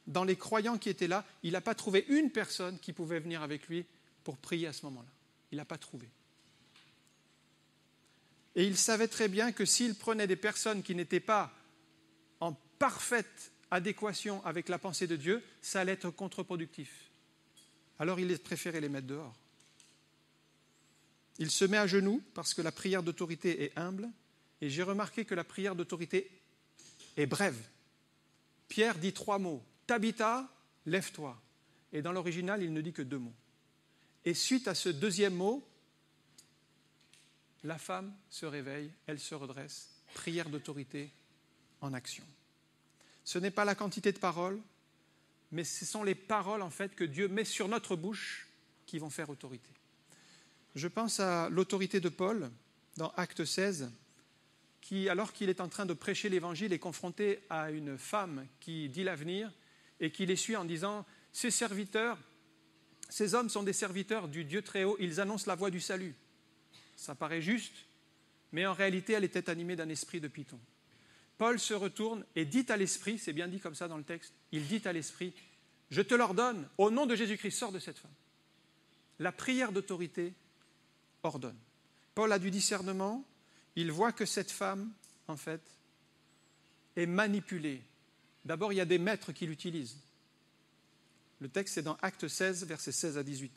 dans les croyants qui étaient là, il n'a pas trouvé une personne qui pouvait venir avec lui pour prier à ce moment-là. Il n'a pas trouvé. Et il savait très bien que s'il prenait des personnes qui n'étaient pas en parfaite adéquation avec la pensée de Dieu, ça allait être contre-productif. Alors il préférait les mettre dehors. Il se met à genoux parce que la prière d'autorité est humble. Et j'ai remarqué que la prière d'autorité est brève. Pierre dit 3 mots. Tabitha, lève-toi. Et dans l'original, il ne dit que 2 mots. Et suite à ce deuxième mot, la femme se réveille, elle se redresse. Prière d'autorité en action. Ce n'est pas la quantité de paroles, mais ce sont les paroles en fait que Dieu met sur notre bouche qui vont faire autorité. Je pense à l'autorité de Paul dans Actes 16, qui, alors qu'il est en train de prêcher l'Évangile, est confronté à une femme qui dit l'avenir et qui les suit en disant « Ces serviteurs, ces hommes sont des serviteurs du Dieu très haut, ils annoncent la voie du salut. » Ça paraît juste, mais en réalité, elle était animée d'un esprit de Python. Paul se retourne et dit à l'esprit, c'est bien dit comme ça dans le texte, il dit à l'esprit « Je te l'ordonne, au nom de Jésus-Christ, sors de cette femme. » La prière d'autorité ordonne. Paul a du discernement, il voit que cette femme, en fait, est manipulée. D'abord, il y a des maîtres qui l'utilisent. Le texte est dans Actes 16, versets 16 à 18.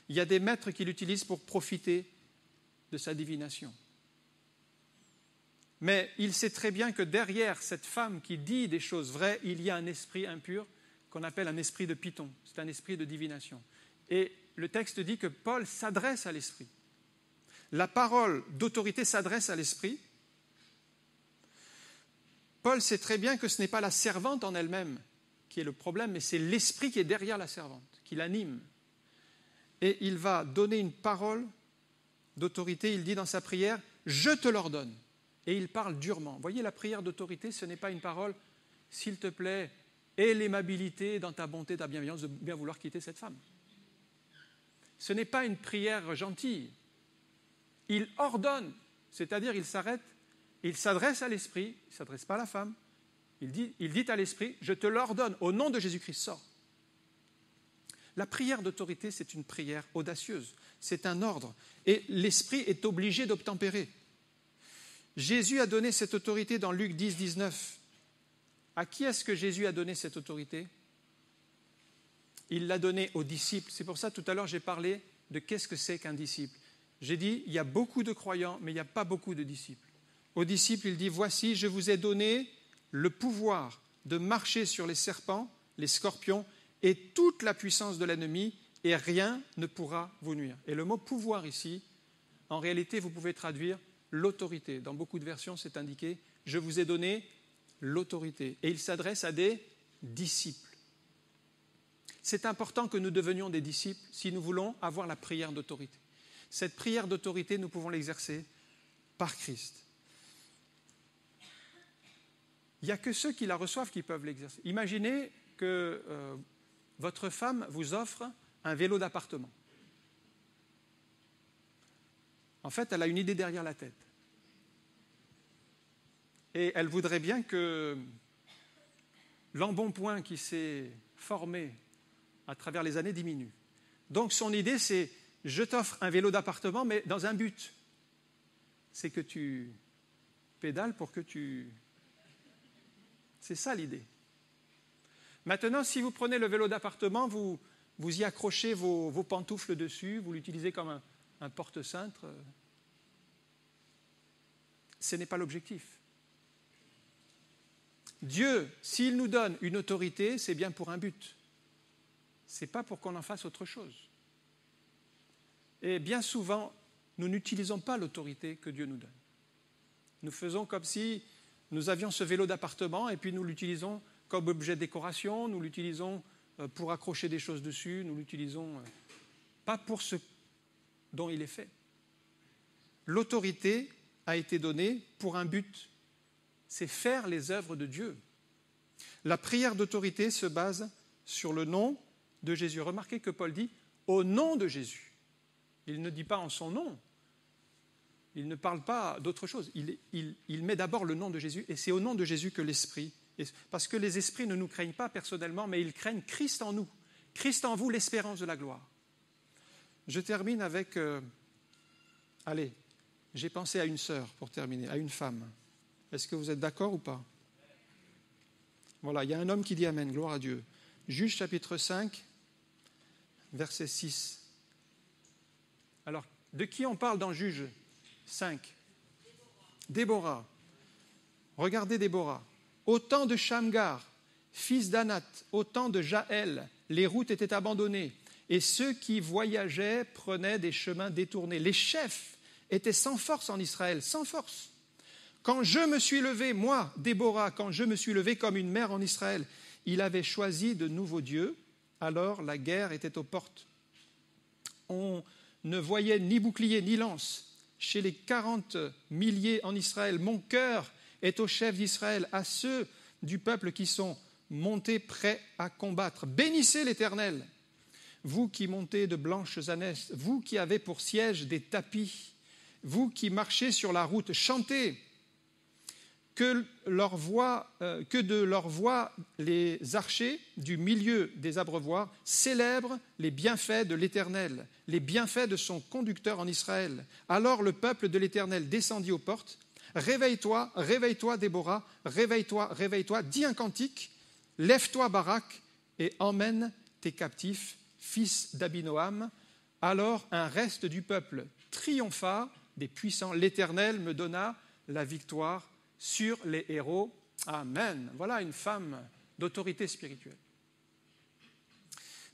Il y a des maîtres qui l'utilisent pour profiter de sa divination. Mais il sait très bien que derrière cette femme qui dit des choses vraies, il y a un esprit impur qu'on appelle un esprit de Python. C'est un esprit de divination. Et le texte dit que Paul s'adresse à l'esprit. La parole d'autorité s'adresse à l'esprit. Paul sait très bien que ce n'est pas la servante en elle-même qui est le problème, mais c'est l'esprit qui est derrière la servante, qui l'anime. Et il va donner une parole d'autorité. Il dit dans sa prière « Je te l'ordonne ». Et il parle durement. Vous voyez, la prière d'autorité, ce n'est pas une parole « S'il te plaît, aie l'aimabilité dans ta bonté, ta bienveillance de bien vouloir quitter cette femme ». Ce n'est pas une prière gentille. Il ordonne, c'est-à-dire il s'arrête, il s'adresse à l'esprit, il ne s'adresse pas à la femme. Il dit à l'esprit « Je te l'ordonne, au nom de Jésus-Christ, sors ». La prière d'autorité, c'est une prière audacieuse, c'est un ordre. Et l'esprit est obligé d'obtempérer. Jésus a donné cette autorité dans Luc 10, 19. À qui est-ce que Jésus a donné cette autorité ? Il l'a donnée aux disciples. C'est pour ça, tout à l'heure, j'ai parlé de qu'est-ce que c'est qu'un disciple. J'ai dit, il y a beaucoup de croyants, mais il n'y a pas beaucoup de disciples. Aux disciples, il dit, « Voici, je vous ai donné le pouvoir de marcher sur les serpents, les scorpions et toute la puissance de l'ennemi, et rien ne pourra vous nuire. » Et le mot « pouvoir » ici, en réalité, vous pouvez traduire l'autorité. Dans beaucoup de versions, c'est indiqué « Je vous ai donné l'autorité ». Et il s'adresse à des disciples. C'est important que nous devenions des disciples si nous voulons avoir la prière d'autorité. Cette prière d'autorité, nous pouvons l'exercer par Christ. Il n'y a que ceux qui la reçoivent qui peuvent l'exercer. Imaginez que votre femme vous offre un vélo d'appartement. En fait, elle a une idée derrière la tête. Et elle voudrait bien que l'embonpoint qui s'est formé à travers les années diminue. Donc son idée, c'est « je t'offre un vélo d'appartement, mais dans un but. C'est que tu pédales pour que tu... » C'est ça l'idée. Maintenant, si vous prenez le vélo d'appartement, vous y accrochez vos pantoufles dessus, vous l'utilisez comme un porte-cintre. Ce n'est pas l'objectif. Dieu, s'il nous donne une autorité, c'est bien pour un but. Ce n'est pas pour qu'on en fasse autre chose. Et bien souvent, nous n'utilisons pas l'autorité que Dieu nous donne. Nous faisons comme si nous avions ce vélo d'appartement et puis nous l'utilisons comme objet de décoration, nous l'utilisons pour accrocher des choses dessus, nous l'utilisons pas pour ce dont il est fait. L'autorité a été donnée pour un but, c'est faire les œuvres de Dieu. La prière d'autorité se base sur le nom de Jésus. Remarquez que Paul dit « au nom de Jésus ». Il ne dit pas en son nom. il ne parle pas d'autre chose. Il met d'abord le nom de Jésus, et c'est au nom de Jésus que l'Esprit... Parce que les esprits ne nous craignent pas personnellement, mais ils craignent Christ en nous. Christ en vous, l'espérance de la gloire. Je termine avec... Allez, j'ai pensé à une sœur pour terminer, à une femme. Est-ce que vous êtes d'accord ou pas? Voilà, il y a un homme qui dit Amen, gloire à Dieu. Juge chapitre 5, verset 6. Alors, de qui on parle dans Juge 5? Déborah. Regardez Déborah. Au temps de Shamgar, fils d'Anat, au temps de Jaël, les routes étaient abandonnées et ceux qui voyageaient prenaient des chemins détournés. Les chefs étaient sans force en Israël, sans force. Quand je me suis levé, moi, Déborah, quand je me suis levé comme une mère en Israël, il avait choisi de nouveaux dieux, alors la guerre était aux portes. On ne voyait ni bouclier ni lance. Chez les 40 milliers en Israël, mon cœur est aux chefs d'Israël, à ceux du peuple qui sont montés prêts à combattre. Bénissez l'Éternel, vous qui montez de blanches ânesses, vous qui avez pour siège des tapis, vous qui marchez sur la route, chantez. Que de leur voix les archers du milieu des abreuvoirs célèbrent les bienfaits de l'Éternel, les bienfaits de son conducteur en Israël. Alors le peuple de l'Éternel descendit aux portes. Réveille-toi, réveille-toi, Déborah, réveille-toi, réveille-toi, dis un cantique, lève-toi, Barak, et emmène tes captifs, fils d'Abinoam. Alors un reste du peuple triompha des puissants. L'Éternel me donna la victoire sur les héros. Amen. Voilà une femme d'autorité spirituelle.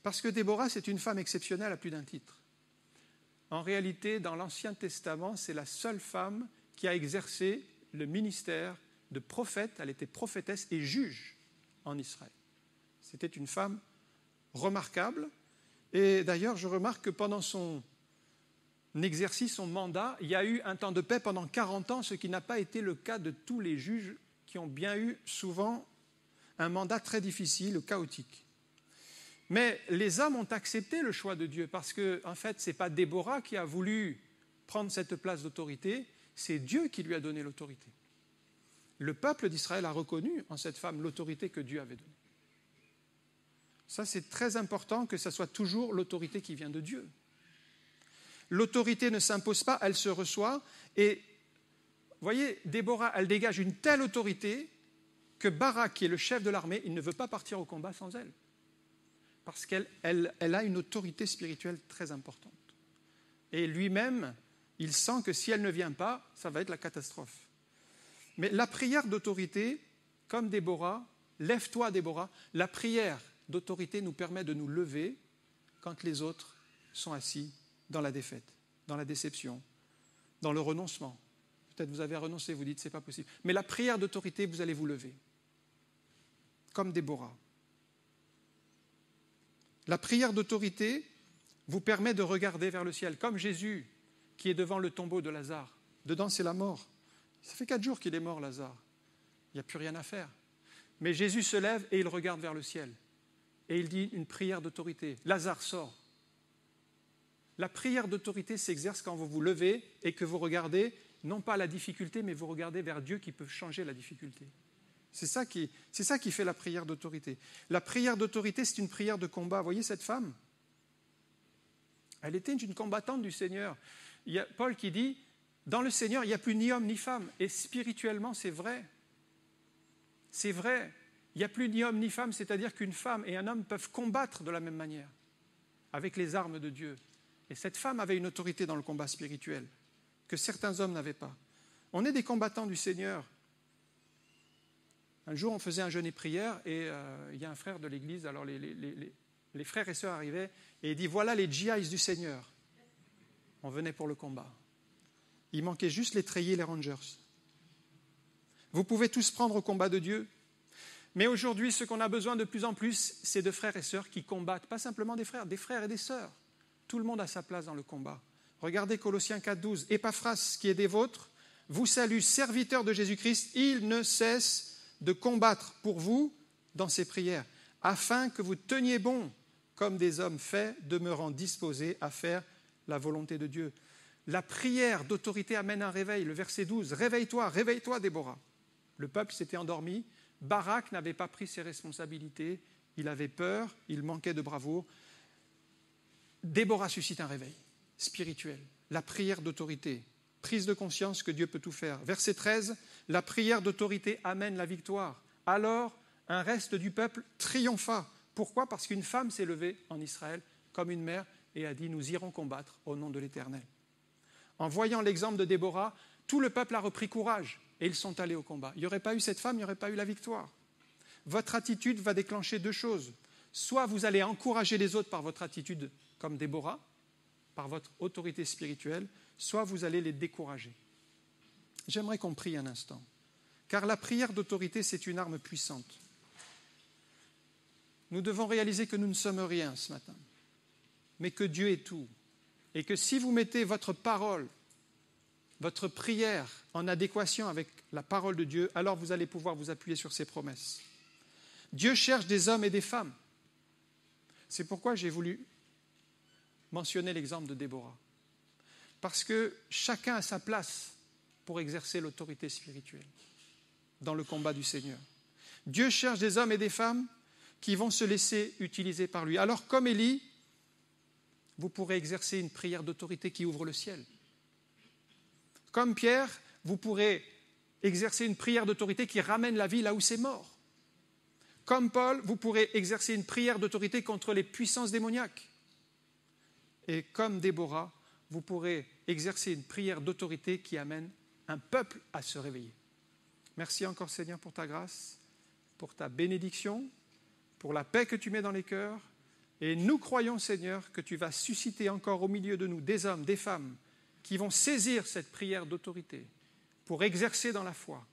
Parce que Déborah, c'est une femme exceptionnelle à plus d'un titre. En réalité, dans l'Ancien Testament, c'est la seule femme qui a exercé le ministère de prophète. Elle était prophétesse et juge en Israël. C'était une femme remarquable. Et d'ailleurs, je remarque que pendant son exercice, son mandat, il y a eu un temps de paix pendant 40 ans, ce qui n'a pas été le cas de tous les juges qui ont bien eu souvent un mandat très difficile, chaotique. Mais les hommes ont accepté le choix de Dieu parce que, en fait, ce n'est pas Déborah qui a voulu prendre cette place d'autorité, c'est Dieu qui lui a donné l'autorité. Le peuple d'Israël a reconnu en cette femme l'autorité que Dieu avait donnée. Ça, c'est très important que ça soit toujours l'autorité qui vient de Dieu. L'autorité ne s'impose pas, elle se reçoit. Et vous voyez, Déborah, elle dégage une telle autorité que Barak, qui est le chef de l'armée, il ne veut pas partir au combat sans elle. Parce qu'elle a une autorité spirituelle très importante. Et lui-même, il sent que si elle ne vient pas, ça va être la catastrophe. Mais la prière d'autorité, comme Déborah, lève-toi Déborah, la prière d'autorité nous permet de nous lever quand les autres sont assis dans la défaite, dans la déception, dans le renoncement. Peut-être vous avez renoncé, vous dites c'est pas possible. Mais la prière d'autorité, vous allez vous lever, comme Déborah. La prière d'autorité vous permet de regarder vers le ciel, comme Jésus qui est devant le tombeau de Lazare. Dedans, c'est la mort. Ça fait 4 jours qu'il est mort, Lazare. Il n'y a plus rien à faire. Mais Jésus se lève et il regarde vers le ciel. Et il dit une prière d'autorité. Lazare, sort. La prière d'autorité s'exerce quand vous vous levez et que vous regardez, non pas la difficulté, mais vous regardez vers Dieu qui peut changer la difficulté. C'est ça qui fait la prière d'autorité. La prière d'autorité, c'est une prière de combat. Vous voyez cette femme ? Elle était une combattante du Seigneur. Il y a Paul qui dit, dans le Seigneur, il n'y a plus ni homme ni femme. Et spirituellement, c'est vrai. C'est vrai. Il n'y a plus ni homme ni femme, c'est-à-dire qu'une femme et un homme peuvent combattre de la même manière, avec les armes de Dieu. Et cette femme avait une autorité dans le combat spirituel que certains hommes n'avaient pas. On est des combattants du Seigneur. Un jour, on faisait un jeûne et prière et il y a un frère de l'église, alors les frères et sœurs arrivaient et il dit, voilà les GIs du Seigneur. On venait pour le combat. Il manquait juste les treillis et les rangers. Vous pouvez tous prendre au combat de Dieu. Mais aujourd'hui, ce qu'on a besoin de plus en plus, c'est de frères et sœurs qui combattent. Pas simplement des frères et des sœurs. Tout le monde a sa place dans le combat. Regardez Colossiens 4,12. Épaphras, qui est des vôtres, vous salue, serviteur de Jésus-Christ. Il ne cesse de combattre pour vous dans ses prières, afin que vous teniez bon, comme des hommes faits, demeurant disposés à faire la volonté de Dieu. La prière d'autorité amène un réveil. Le verset 12, « Réveille-toi, réveille-toi, Déborah ». Le peuple s'était endormi. Barak n'avait pas pris ses responsabilités. Il avait peur, il manquait de bravoure. Déborah suscite un réveil spirituel. La prière d'autorité, prise de conscience que Dieu peut tout faire. Verset 13, « La prière d'autorité amène la victoire. Alors, un reste du peuple triompha. » Pourquoi ? Parce qu'une femme s'est levée en Israël comme une mère et a dit « Nous irons combattre au nom de l'Éternel ». En voyant l'exemple de Déborah, tout le peuple a repris courage et ils sont allés au combat. Il n'y aurait pas eu cette femme, il n'y aurait pas eu la victoire. Votre attitude va déclencher deux choses. Soit vous allez encourager les autres par votre attitude comme Déborah, par votre autorité spirituelle, soit vous allez les décourager. J'aimerais qu'on prie un instant, car la prière d'autorité, c'est une arme puissante. Nous devons réaliser que nous ne sommes rien ce matin, mais que Dieu est tout. Et que si vous mettez votre parole, votre prière en adéquation avec la parole de Dieu, alors vous allez pouvoir vous appuyer sur ses promesses. Dieu cherche des hommes et des femmes. C'est pourquoi j'ai voulu mentionner l'exemple de Déborah. Parce que chacun a sa place pour exercer l'autorité spirituelle dans le combat du Seigneur. Dieu cherche des hommes et des femmes qui vont se laisser utiliser par lui. Alors, comme Élie, vous pourrez exercer une prière d'autorité qui ouvre le ciel. Comme Pierre, vous pourrez exercer une prière d'autorité qui ramène la vie là où c'est mort. Comme Paul, vous pourrez exercer une prière d'autorité contre les puissances démoniaques. Et comme Déborah, vous pourrez exercer une prière d'autorité qui amène un peuple à se réveiller. Merci encore Seigneur pour ta grâce, pour ta bénédiction, pour la paix que tu mets dans les cœurs. Et nous croyons Seigneur que tu vas susciter encore au milieu de nous des hommes, des femmes qui vont saisir cette prière d'autorité pour exercer dans la foi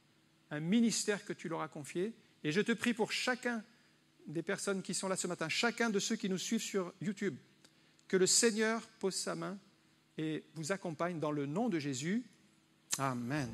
un ministère que tu leur as confié. Et je te prie pour chacun des personnes qui sont là ce matin, chacun de ceux qui nous suivent sur YouTube, que le Seigneur pose sa main et vous accompagne dans le nom de Jésus. Amen.